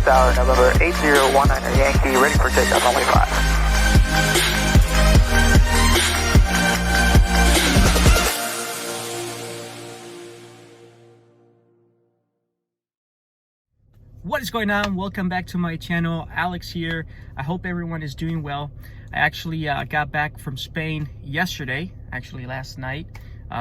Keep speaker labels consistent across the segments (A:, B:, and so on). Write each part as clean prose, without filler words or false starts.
A: Tower, November 8019 Yankee, ready for takeoff, runway 5.
B: What is going on? Welcome back to my channel. Alex here. I hope everyone is doing well. I actually got back from Spain yesterday, actually last night,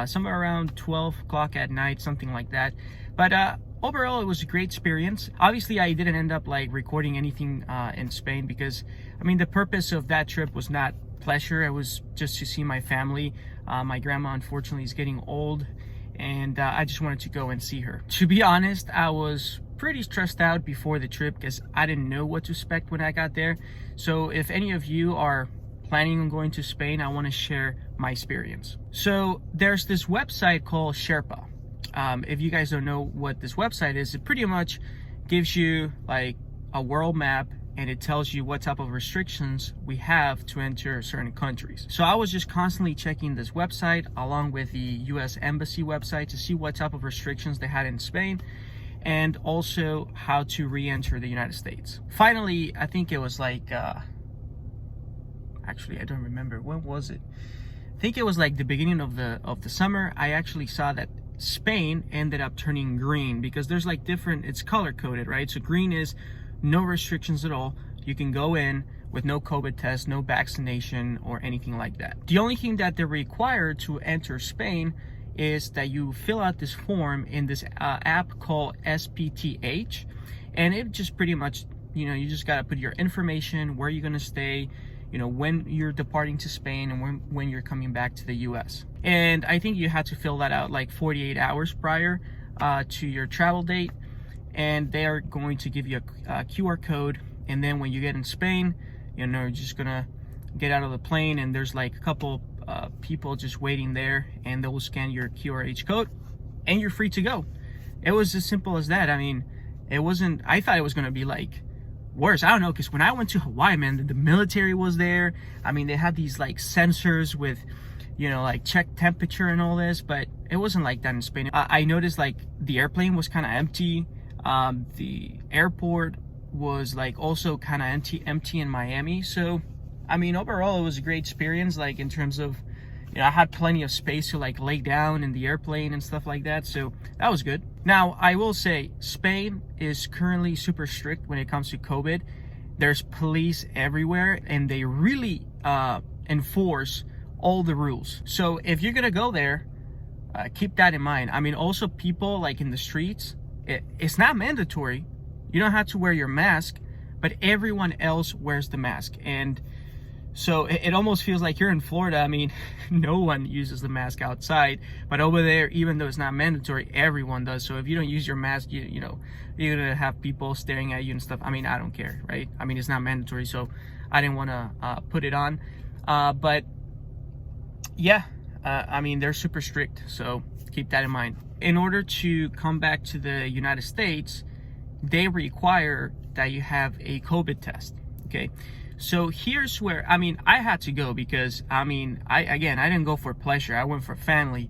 B: somewhere around 12 o'clock at night, something like that. But overall, it was a great experience. Obviously, I didn't end up like recording anything in Spain because, I mean, the purpose of that trip was not pleasure. It was just to see my family. My grandma, unfortunately, is getting old, and I just wanted to go and see her. To be honest, I was pretty stressed out before the trip because I didn't know what to expect when I got there. So if any of you are planning on going to Spain, I want to share my experience. So there's this website called Sherpa. If you guys don't know what this website is, it pretty much gives you like a world map, and it tells you what type of restrictions we have to enter certain countries. So I was just constantly checking this website along with the US Embassy website to see what type of restrictions they had in Spain, and also how to re-enter the United States. Finally, I think it was like, actually, I don't remember, when was it? I think it was like the beginning of the summer. I actually saw that Spain ended up turning green because there's like different, it's color coded, right? So green is no restrictions at all. You can go in with no COVID test, no vaccination or anything like that. The only thing that they're required to enter Spain is that you fill out this form in this app called SPTH, and it just pretty much, you know, you just got to put your information, where you're going to stay, you know, when you're departing to Spain, and when you're coming back to the US. And I think you had to fill that out like 48 hours prior to your travel date, and they are going to give you a QR code. And then when you get in Spain, you know, you're just gonna get out of the plane, and there's like a couple people just waiting there, and they will scan your QRH code and you're free to go. It was as simple as that. I mean, it wasn't, I thought it was going to be like worse. I don't know, because when I went to Hawaii, man, the military was there. I mean, they had these like sensors with, you know, like check temperature and all this, but it wasn't like that in Spain. I noticed like the airplane was kind of empty. The airport was like also kind of empty in Miami. So I mean, overall, it was a great experience, like in terms of, you know, I had plenty of space to like lay down in the airplane and stuff like that. So that was good. Now, I will say Spain is currently super strict when it comes to COVID. There's police everywhere, and they really enforce all the rules. So if you're going to go there, keep that in mind. I mean, also people like in the streets, it's not mandatory. You don't have to wear your mask, but everyone else wears the mask. And so it almost feels like you're in Florida. I mean, no one uses the mask outside, but over there, even though it's not mandatory, everyone does. So if you don't use your mask, you know, you're gonna have people staring at you and stuff. I mean, I don't care, right? I mean, it's not mandatory, so I didn't want to put it on. But yeah, I mean, they're super strict, so keep that in mind. In order to come back to the United States, they require that you have a COVID test, okay? So here's where, I mean, I had to go because, I mean, I didn't go for pleasure. I went for family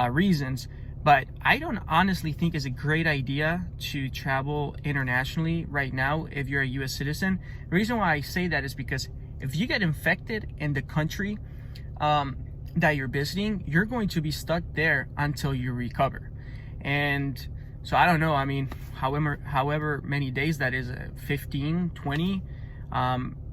B: reasons, but I don't honestly think it's a great idea to travel internationally right now if you're a US citizen. The reason why I say that is because if you get infected in the country that you're visiting, you're going to be stuck there until you recover. And so I don't know, I mean, however many days that is, 15, 20,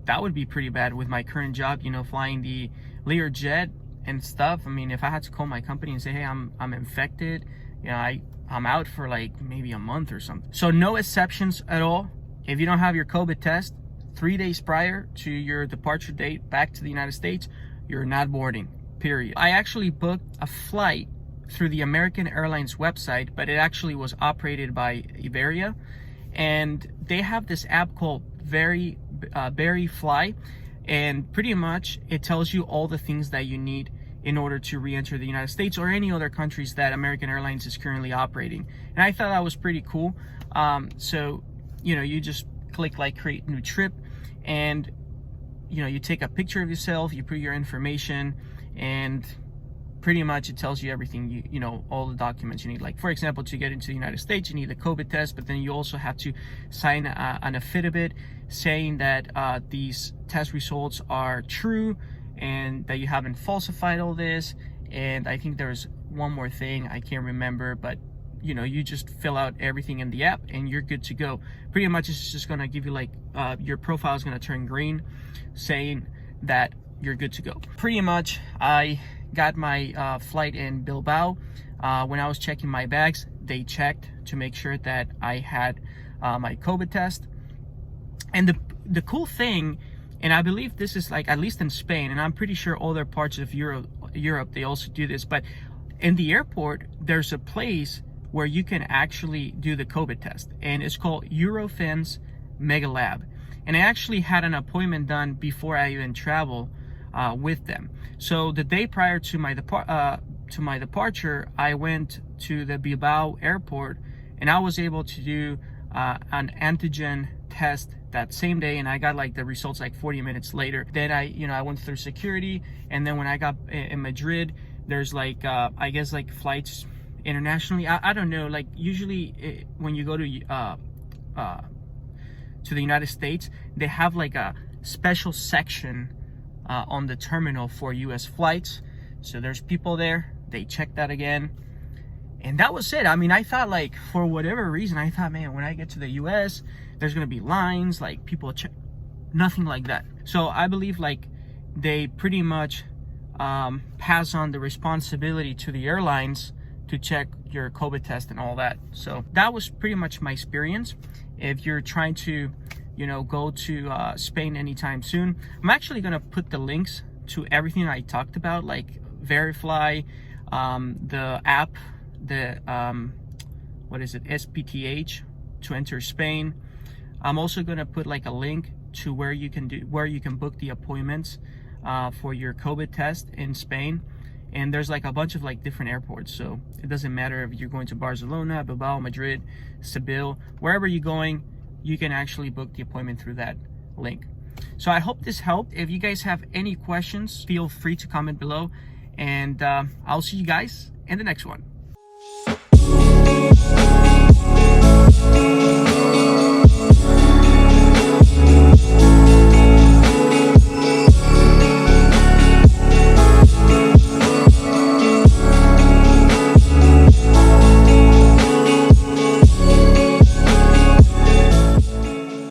B: that would be pretty bad with my current job, you know, flying the Learjet and stuff. I mean, if I had to call my company and say, hey, I'm infected, you know, I'm out for like maybe a month or something. So no exceptions at all. If you don't have your COVID test 3 days prior to your departure date back to the United States, you're not boarding, period. I actually booked a flight through the American Airlines website, but it actually was operated by AVIATION, and they have this app called Berry Fly, and pretty much it tells you all the things that you need in order to re-enter the United States or any other countries that American Airlines is currently operating. And I thought that was pretty cool. So, you know, you just click like create new trip, and you know, you take a picture of yourself, you put your information, and pretty much it tells you everything, you know, all the documents you need. Like, for example, to get into the United States, you need a COVID test, but then you also have to sign an affidavit saying that these test results are true and that you haven't falsified all this. And I think there's one more thing, I can't remember, but you know, you just fill out everything in the app and you're good to go. Pretty much it's just gonna give you like, your profile is gonna turn green saying that you're good to go. Pretty much I got my flight in Bilbao. When I was checking my bags, they checked to make sure that I had my COVID test. And the cool thing, and I believe this is like, at least in Spain, and I'm pretty sure other parts of Europe they also do this, but in the airport, there's a place where you can actually do the COVID test, and it's called Eurofins Mega Lab. And I actually had an appointment done before I even travel with them. So the day prior to my departure, I went to the Bilbao airport, and I was able to do an antigen test that same day, and I got like the results like 40 minutes later. Then I went through security, and then when I got in Madrid, there's like I guess like flights internationally. I don't know, like usually when you go to the United States, they have like a special section on the terminal for US flights. So there's people there, they check that again, and that was it. I mean, I thought like, for whatever reason, I thought, man, when I get to the US, there's gonna be lines, like people check. Nothing like that. So I believe like they pretty much pass on the responsibility to the airlines to check your COVID test and all that. So that was pretty much my experience. If you're trying to, you know, go to Spain anytime soon, I'm actually gonna put the links to everything I talked about, like Verifly, the app, the what is it, SPTH, to enter Spain. I'm also gonna put like a link to where you can book the appointments for your COVID test in Spain. And there's like a bunch of like different airports, so it doesn't matter if you're going to Barcelona, Bilbao, Madrid, Seville, wherever you're going, you can actually book the appointment through that link. So I hope this helped. If you guys have any questions, feel free to comment below, and I'll see you guys in the next one.